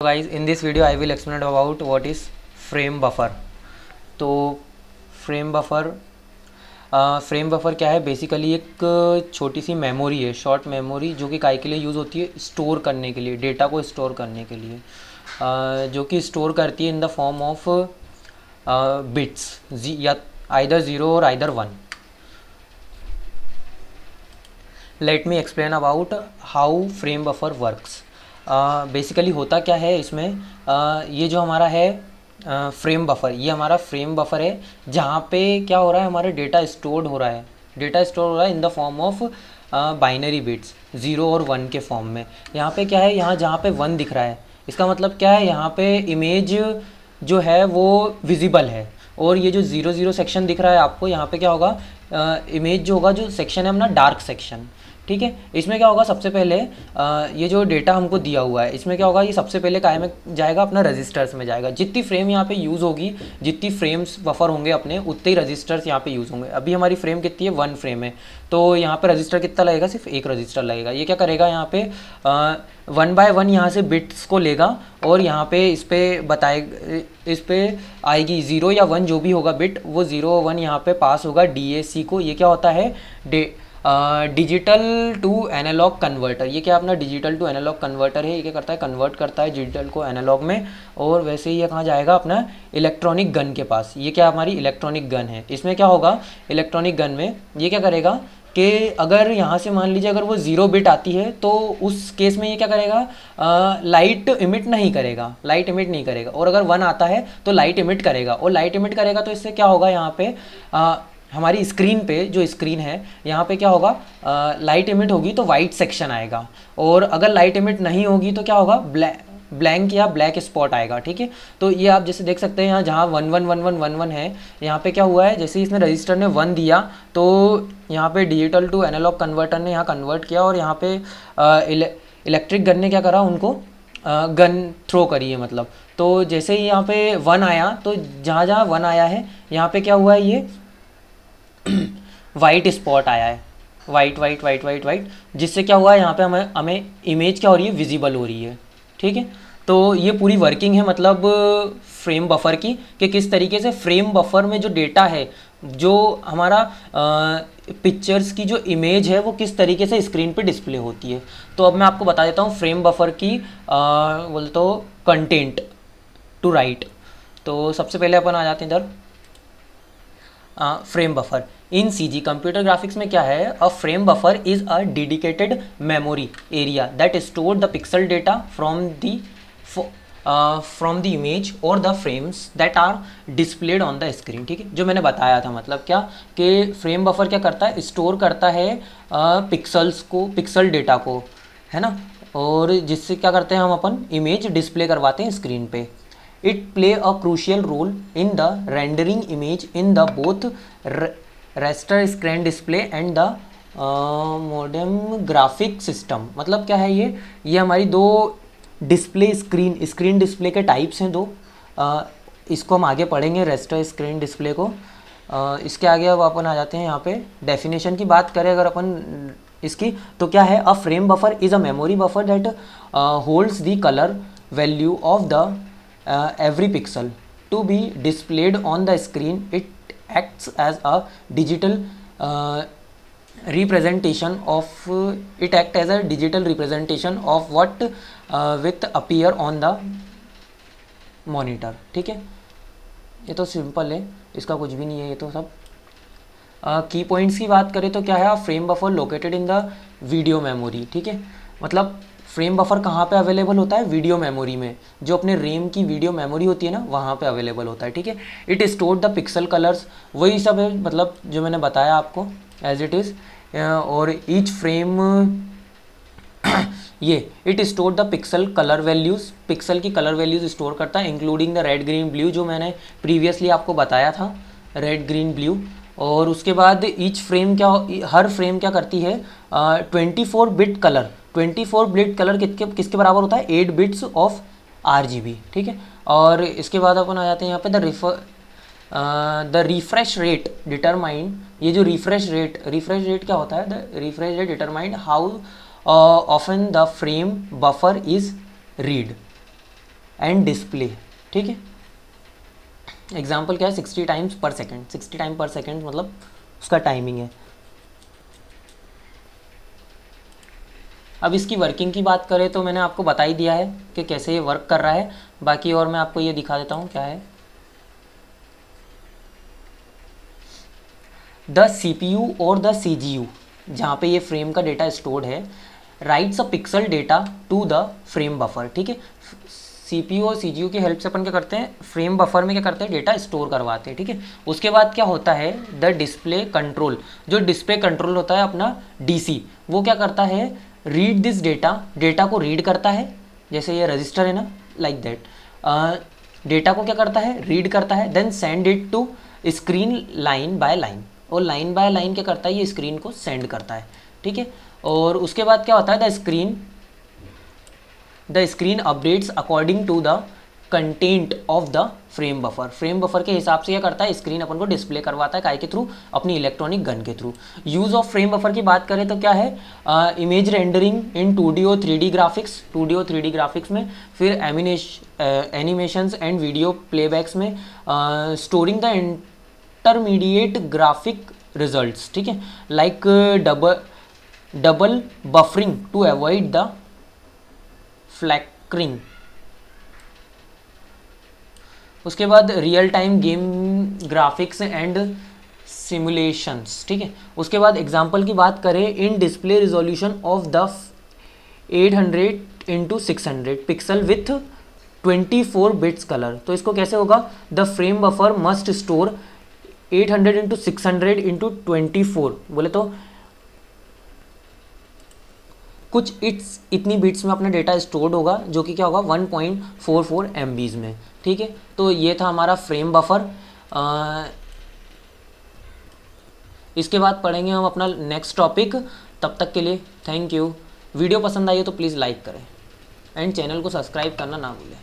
Guys, in this video I will explain about what is frame buffer. तो frame buffer क्या है? Basically एक छोटी सी मेमोरी है, शॉर्ट मेमोरी, जो कि काय के लिए यूज़ होती है? स्टोर करने के लिए, डेटा को स्टोर करने के लिए, जो कि स्टोर करती है in the form of bits, या आइदर ज़ीरो और either one. Let me explain about how frame buffer works. Basically होता क्या है इसमें? ये जो हमारा है फ्रेम बफर, ये हमारा फ्रेम बफर है, जहाँ पे क्या हो रहा है, हमारा डेटा स्टोर्ड हो रहा है। डेटा स्टोर हो रहा है in the form of binary bits, zero और वन के फॉर्म में। यहाँ पे क्या है, यहाँ जहाँ पे वन दिख रहा है, इसका मतलब क्या है, यहाँ पे इमेज जो है वो विजिबल है। और ये जो ज़ीरो ज़ीरो सेक्शन दिख रहा है आपको, यहाँ पे क्या होगा, इमेज जो होगा, जो सेक्शन है अपना, डार्क सेक्शन। ठीक है, इसमें क्या होगा, सबसे पहले ये जो डेटा हमको दिया हुआ है, इसमें क्या होगा, ये सबसे पहले काय में जाएगा, अपना रजिस्टर्स में जाएगा। जितनी फ्रेम यहाँ पे यूज़ होगी, जितनी फ्रेम्स बफर होंगे अपने, उतने ही रजिस्टर्स यहाँ पे यूज़ होंगे। अभी हमारी फ्रेम कितनी है? वन फ्रेम है, तो यहाँ पे रजिस्टर कितना लगेगा? सिर्फ एक रजिस्टर लगेगा। ये क्या करेगा, यहाँ पे वन बाय वन यहाँ से बिट्स को लेगा और यहाँ पे इस पर आएगी ज़ीरो या वन, जो भी होगा बिट, वो ज़ीरो वन यहाँ पे पास होगा DAC को। ये क्या होता है? Digital to analogue converter. ये क्या अपना डिजिटल टू एनालॉग कन्वर्टर है। ये क्या करता है? कन्वर्ट करता है डिजिटल को एनालॉग में। और वैसे ही ये कहाँ जाएगा? अपना इलेक्ट्रॉनिक गन के पास। ये क्या हमारी इलेक्ट्रॉनिक गन है। इसमें क्या होगा, इलेक्ट्रॉनिक गन में ये क्या करेगा कि अगर यहाँ से मान लीजिए अगर वो ज़ीरो बिट आती है, तो उस केस में ये क्या करेगा, लाइट इमिट नहीं करेगा, लाइट इमिट नहीं करेगा। और अगर वन आता है तो लाइट इमिट करेगा, और लाइट इमिट करेगा तो इससे क्या होगा, यहाँ पे हमारी स्क्रीन पे, जो स्क्रीन है यहाँ पे क्या होगा, लाइट इमिट होगी तो वाइट सेक्शन आएगा। और अगर लाइट इमिट नहीं होगी तो क्या होगा, ब्लैंक या ब्लैक स्पॉट आएगा। ठीक है, तो ये आप जैसे देख सकते हैं, यहाँ जहाँ 111111 है, यहाँ पे क्या हुआ है, जैसे इसने रजिस्टर ने वन दिया, तो यहाँ पे डिजिटल टू एनालॉग कन्वर्टर ने यहाँ कन्वर्ट किया, और यहाँ पे इलेक्ट्रिक गन ने क्या करा, उनको गन थ्रो करी है मतलब। तो जैसे ही यहाँ पे वन आया, तो जहाँ जहाँ वन आया है, यहाँ पे क्या हुआ है, ये वाइट स्पॉट आया है, white white white white white, जिससे क्या हुआ है, यहाँ पे हमें इमेज क्या हो रही है, विजिबल हो रही है। ठीक है, तो ये पूरी वर्किंग है मतलब फ्रेम बफर की, कि किस तरीके से फ्रेम बफर में जो डेटा है, जो हमारा पिक्चर्स की जो इमेज है, वो किस तरीके से स्क्रीन पे डिस्प्ले होती है। तो अब मैं आपको बता देता हूँ फ्रेम बफर की बोलते तो कंटेंट टू राइट। तो सबसे पहले अपन आ जाते हैं इधर, frame buffer in CG computer graphics में क्या है, a frame buffer is a dedicated memory area that store the pixel data from the image और the frames that are displayed on the screen. ठीक है, जो मैंने बताया था, मतलब क्या कि फ्रेम बफर क्या करता है, स्टोर करता है पिक्सल्स को, पिक्सल डेटा को, है ना, और जिससे क्या करते हैं, हम अपन इमेज डिस्प्ले करवाते हैं स्क्रीन पे। It play a crucial role in the rendering image in the both raster screen display and the modem graphic system। मतलब क्या है ये हमारी दो डिस्प्ले, स्क्रीन डिस्प्ले के टाइप्स हैं दो। इसको हम आगे पढ़ेंगे, रेस्टर स्क्रीन डिस्प्ले को। इसके आगे अब अपन आ जाते हैं यहाँ पे डेफिनेशन की बात करें अगर अपन इसकी, तो क्या है, a frame buffer is a memory buffer that holds the colour value of the every pixel to be displayed on the screen. It acts as a digital representation of what with appear on the monitor। ठीक है, ये तो simple है, इसका कुछ भी नहीं है, ये तो सब की पॉइंट्स की बात करें तो क्या है, frame buffer located in the video memory. ठीक है, मतलब फ्रेम बफर कहाँ पे अवेलेबल होता है, वीडियो मेमोरी में, जो अपने रैम की वीडियो मेमोरी होती है ना, वहाँ पे अवेलेबल होता है। ठीक है, it store the pixel colours, वही सब है मतलब जो मैंने बताया आपको एज इट इज़। और ईच फ्रेम ये it store the pixel colour values, pixel की कलर वैल्यूज़ स्टोर करता है, including the red green blue, जो मैंने प्रीवियसली आपको बताया था, रेड ग्रीन ब्लू। और उसके बाद ईच फ्रेम हर फ्रेम क्या करती है, 24 बिट कलर, 24 बिट कलर किसके बराबर होता है, 8 बिट्स ऑफ RGB। ठीक है, और इसके बाद अपन आ जाते हैं यहाँ पे द रिफ्रेश रेट डिटरमाइन। ये जो रिफ्रेश रेट क्या होता है, the refresh rate determine how often the frame buffer is read. And display, ठीक है। एग्जाम्पल क्या है, 60 टाइम्स पर सेकेंड, 60 टाइम पर सेकेंड मतलब उसका टाइमिंग है। अब इसकी वर्किंग की बात करें तो मैंने आपको बता ही दिया है कि कैसे ये वर्क कर रहा है। बाकी और मैं आपको ये दिखा देता हूँ क्या है। द CPU और द CGU, जहाँ पे ये फ्रेम का डेटा स्टोर्ड है, writes a pixel data to the frame buffer, ठीक है। CPU और CGU की हेल्प से अपन क्या करते हैं, फ्रेम बफर में क्या करते हैं, डेटा स्टोर करवाते हैं, ठीक है। उसके बाद क्या होता है, द डिस्प्ले कंट्रोल, जो डिस्प्ले कंट्रोल होता है अपना DC, वो क्या करता है, रीड दिस डेटा, डेटा को रीड करता है, जैसे ये रजिस्टर है ना, लाइक दैट, डेटा को क्या करता है, रीड करता है, then send it to screen line by line, और लाइन बाय लाइन क्या करता है, ये स्क्रीन को सेंड करता है, ठीक है। और उसके बाद क्या होता है, the screen updates according to the content of the frame buffer, frame buffer के हिसाब से क्या करता है, स्क्रीन अपन को डिस्प्ले करवाता है, काय के थ्रू, अपनी इलेक्ट्रॉनिक गन के through. Use of frame buffer की बात करें तो क्या है, इमेज रेंडरिंग इन 2D और 3D ग्राफिक्स, 2D और 3D ग्राफिक्स में, फिर एनिमेशंस एंड वीडियो प्लेबैक्स में, storing the intermediate graphic results, ठीक है, like double buffering to avoid the flickering. उसके बाद real time game graphics and simulations, ठीक है। उसके बाद एग्जांपल की बात करें, in display resolution of the 800x600 pixel with 24 bits colour, तो इसको कैसे होगा, the frame buffer must store 800x600x24, बोले तो कुछ इतनी बिट्स में अपना डेटा स्टोर्ड होगा, जो कि क्या होगा 1.44 MBs में, ठीक है। तो ये था हमारा फ्रेम बफर। इसके बाद पढ़ेंगे हम अपना नेक्स्ट टॉपिक। तब तक के लिए थैंक यू। वीडियो पसंद आई हो तो प्लीज़ लाइक करें एंड चैनल को सब्सक्राइब करना ना भूलें।